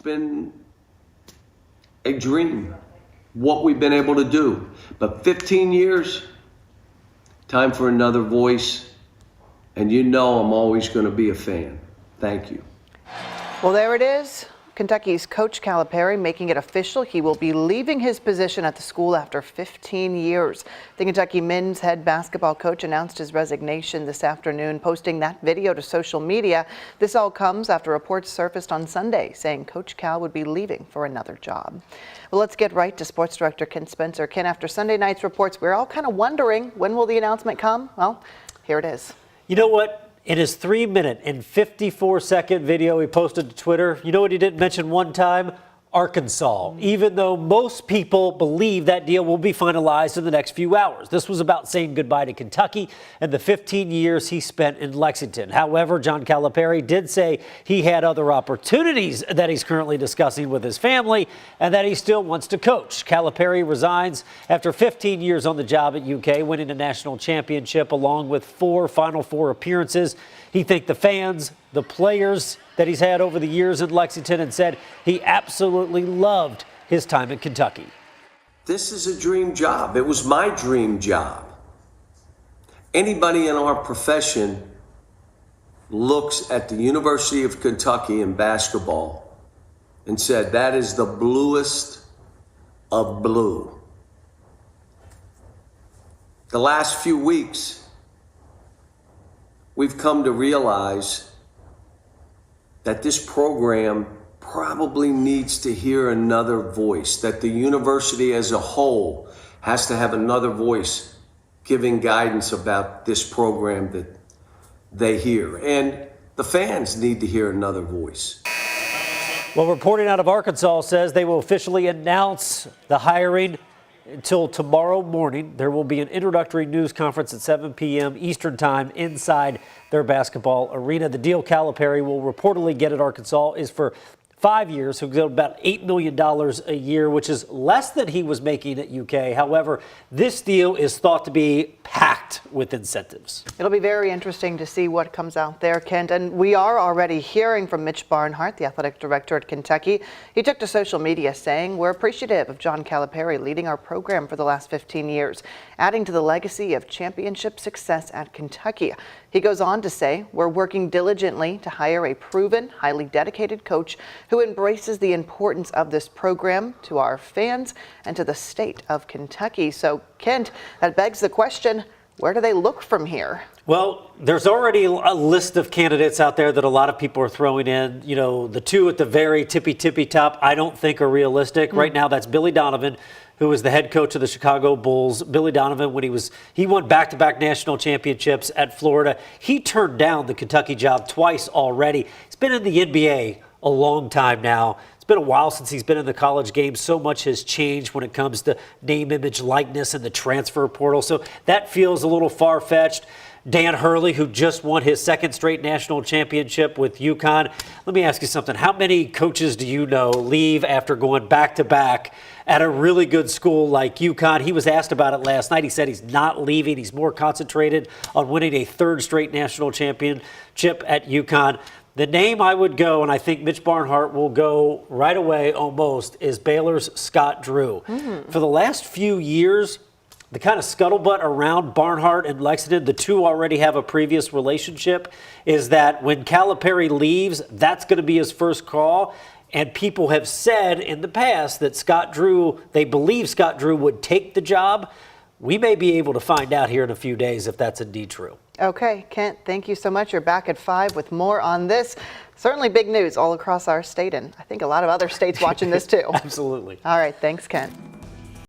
been a dream, what we've been able to do. But 15 years, time for another voice. And you know I'm always going to be a fan. Thank you. Well, there it is. Kentucky's Coach Calipari making it official. He will be leaving his position at the school after 15 years. The Kentucky men's head basketball coach announced his resignation this afternoon, posting that video to social media. This all comes after reports surfaced on Sunday saying Coach Cal would be leaving for another job. Well, let's get right to Sports Director Ken Spencer. Ken, after Sunday night's reports, we're all kind of wondering, when will the announcement come? Well, here it is. You know what? In his 3-minute and 54-second video he posted to Twitter, you know what he didn't mention one time? Arkansas, even though most people believe that deal will be finalized in the next few hours. This was about saying goodbye to Kentucky and the 15 years he spent in Lexington. However, John Calipari did say he had other opportunities that he's currently discussing with his family and that he still wants to coach. Calipari resigns after 15 years on the job at UK, winning a national championship along with 4 Final Four appearances. He thanked the fans, the players that he's had over the years in Lexington, and said he absolutely loved his time in Kentucky. This is a dream job. It was my dream job. Anybody in our profession looks at the University of Kentucky in basketball and said, that is the bluest of blue. The last few weeks, we've come to realize that this program probably needs to hear another voice, that the university as a whole has to have another voice giving guidance about this program that they hear. And the fans need to hear another voice. Well, reporting out of Arkansas says they will officially announce the hiring until tomorrow morning. There will be an introductory news conference at 7 p.m. Eastern time inside their basketball arena. The deal Calipari will reportedly get at Arkansas is for 5 years. He'll get about $8 million a year, which is less than he was making at UK. However, this deal is thought to be packed with incentives. It'll be very interesting to see what comes out there, Kent. And we are already hearing from Mitch Barnhart, the athletic director at Kentucky. He took to social media saying, we're appreciative of John Calipari leading our program for the last 15 years, adding to the legacy of championship success at Kentucky. He goes on to say, we're working diligently to hire a proven, highly dedicated coach who embraces the importance of this program to our fans and to the state of Kentucky. So, Kent, that begs the question, where do they look from here? Well, there's already a list of candidates out there that a lot of people are throwing in. You know, the two at the very tippy top, I don't think are realistic. Right now, that's Billy Donovan, who was the head coach of the Chicago Bulls. Billy Donovan, when he won back-to-back national championships at Florida. He turned down the Kentucky job twice already. He's been in the NBA a long time now. It's been a while since he's been in the college game. So much has changed when it comes to name, image, likeness, and the transfer portal. So that feels a little far-fetched. Dan Hurley, who just won his second straight national championship with UConn. Let me ask you something. How many coaches do you know leave after going back-to-back at a really good school like UConn? He was asked about it last night. He said he's not leaving. He's more concentrated on winning a third straight national championship at UConn. The name I would go, and I think Mitch Barnhart will go right away almost, is Baylor's Scott Drew. For the last few years, the kind of scuttlebutt around Barnhart and Lexington, the two already have a previous relationship, is that when Calipari leaves, that's going to be his first call. And people have said in the past that they believe Scott Drew would take the job. We may be able to find out here in a few days if that's indeed true. Okay, Kent, thank you so much. You're back at 5 with more on this. Certainly big news all across our state, and I think a lot of other states watching this too. Absolutely. All right, thanks, Kent.